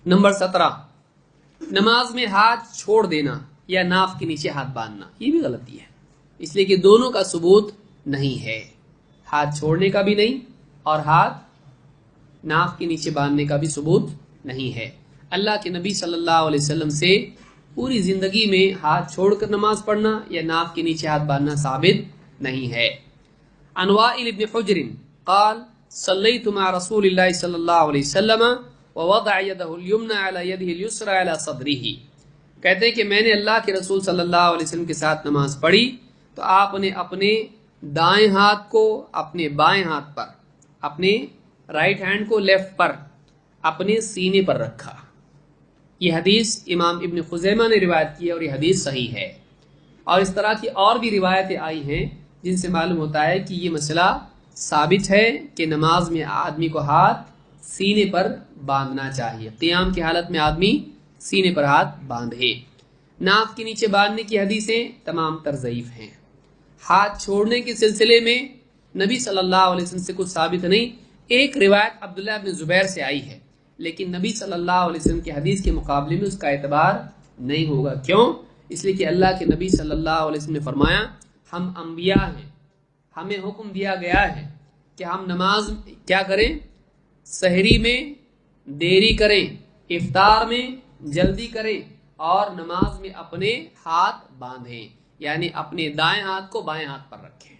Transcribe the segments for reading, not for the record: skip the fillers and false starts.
Number 17, नमाज में हाथ छोड़ देना या नाफ के नीचे हाथ बांधना, ये भी गलती है, इसलिए कि दोनों का सबूत नहीं है, हाथ छोड़ने का भी नहीं और हाथ नाफ के नीचे बांधने का भी सबूत नहीं है। अल्लाह के नबी सल्लल्लाहु अलैहि वसल्लम से पूरी जिंदगी में हाथ छोड़कर नमाज पढ़ना या नाफ के नीचे हाथ बांधना साबित नहीं है। अनवाइल इब्न हुज्र क़ाल सल्लैतु मअ रसूलिल्लाहि सल्लल्लाहु अलैहि वसल्लम व वदअ यदहु अल-यमना अला यदिही अल-युस्रा अला सदरिही, कहते हैं कि मैंने अल्लाह के रसूल सल्लल्लाहु अलैहि वसल्लम के साथ नमाज पढ़ी तो आपने अपने दाएं हाथ को अपने बाएं हाथ पर, अपने राइट हैंड को लेफ्ट पर अपने सीने पर रखा। ये हदीस इमाम इब्न खुज़ैमा ने रिवायत की है और ये हदीस सही है। और इस तरह की और भी रिवायतें आई हैं जिनसे मालूम होता है कि ये मसला साबित है कि नमाज में आदमी को हाथ सीने पर बांधना चाहिए, क़ियाम की हालत में आदमी सीने पर हाथ बांधे। नाक के नीचे बांधने की हदीसें तमाम तर ज़ईफ़ हैं। हाथ छोड़ने के सिलसिले में नबी सल्लल्लाहु अलैहि वसल्लम से कुछ साबित नहीं। एक रिवायत अब्दुल्लाह इब्न ज़ुबैर से आई है, लेकिन नबी सल्लल्लाहु अलैहि वसल्लम की हदीस के मुकाबले में उसका एतबार नहीं होगा। क्यों? इसलिए कि अल्लाह के नबी सल्लल्लाहु अलैहि वसल्लम ने फरमाया, हम अंबिया हैं, हमें हुक्म दिया गया है कि हम नमाज क्या करें, सहरी में देरी करें, इफ्तार में जल्दी करें और नमाज में अपने हाथ बांधें, यानी अपने दाएं हाथ को बाएं हाथ पर रखें।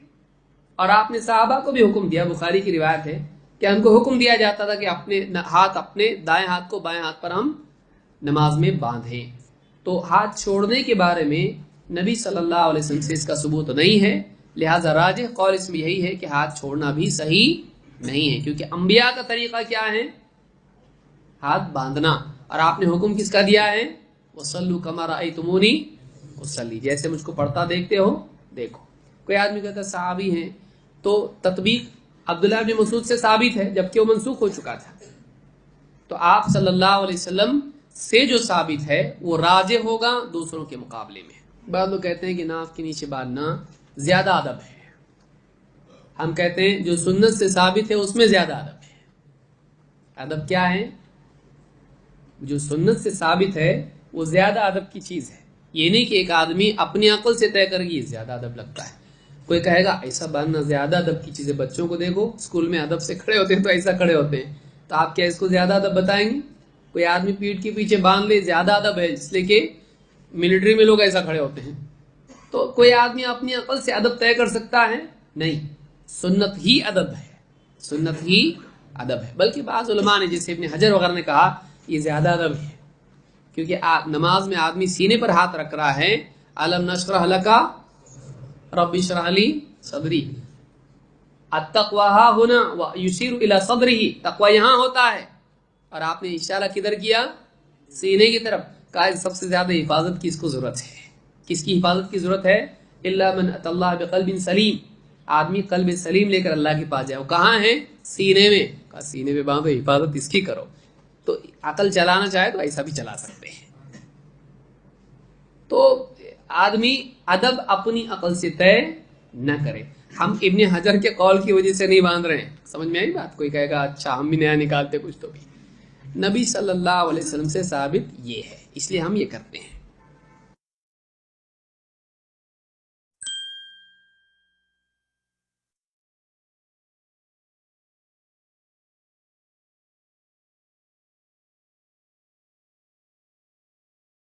और आपने सहाबा को भी हुक्म दिया, बुखारी की रिवायत है कि हमको हुक्म दिया जाता था कि अपने दाएं हाथ को बाएं हाथ पर हम नमाज में बांधें। तो हाथ छोड़ने के बारे में नबी सल्लल्लाहु अलैहि वसल्लम से इसका सबूत नहीं है, लिहाजा राजिह कौल इसमें यही है कि हाथ छोड़ना भी सही नहीं है, क्योंकि अंबिया का तरीका क्या है, हाथ बांधना। और आपने हुक्म किसका दिया है, वसल्लु कमा रअयतुमूनी उसल्ली, जैसे मुझको पढ़ता देखते हो देखो। कोई आदमी कहता है सहाबी हैं तो तत्बीक अब्दुल्लाह इब्न मसूद से साबित है, जबकि वो मनसूख हो चुका था। तो आप सल्लल्लाहु अलैहि वसल्लम से जो साबित है वो राजे होगा दूसरों के मुकाबले में। बाद लोग कहते हैं कि नाक के नीचे बांधना ज्यादा अदब है, हम कहते हैं जो सुन्नत से साबित है उसमें ज्यादा अदब है। अदब क्या है? जो सुन्नत से साबित है वो ज्यादा अदब की चीज है। ये नहीं कि एक आदमी अपनी अकल से तय करेगी ज्यादा अदब लगता है। कोई कहेगा ऐसा बांधना ज्यादा अदब की चीज है, बच्चों को देखो स्कूल में अदब से खड़े होते हैं तो ऐसा खड़े होते हैं, तो आप क्या इसको ज्यादा अदब बताएंगे? कोई आदमी पीठ के पीछे बांध ले ज्यादा अदब है, इसलिए कि मिलिट्री में लोग ऐसा खड़े होते हैं। तो कोई आदमी अपनी अकल से अदब तय कर सकता है? नहीं, सुन्नत ही अदब है, सुन्नत ही अदब है। बल्कि बाज़ उलमा ने जैसे इब्न हजर वगैरह ने कहा ये ज्यादा अदब है, क्योंकि नमाज में आदमी सीने पर हाथ रख रहा है, अलम नशरह लका रब्बि इशरह ली सदरी, अत्तक़वा हुना व युशीरु इला सदरिही, तक़वा यहाँ होता है और आपने इशारा किधर किया? सीने की तरफ। कहा सबसे ज्यादा हिफाजत की इसको जरूरत है। किसकी हिफाजत की जरूरत है? इल्ला मन अतल्लाह बिक़ल्बिन सलीम, आदमी कल्ब सलीम लेकर अल्लाह के पास जाए। वो कहाँ है? सीने में। कहा सीने में बांधो, हिफाजत इसकी करो। तो अकल चलाना चाहे तो ऐसा भी चला सकते हैं। तो आदमी अदब अपनी अकल से तय न करे। हम इब्न हजर के कौल की वजह से नहीं बांध रहे हैं। समझ में आई बात? कोई कहेगा अच्छा हम भी नया निकालते कुछ, तो भी नबी सल्लल्लाहु अलैहि वसल्लम से साबित ये है, इसलिए हम ये करते हैं।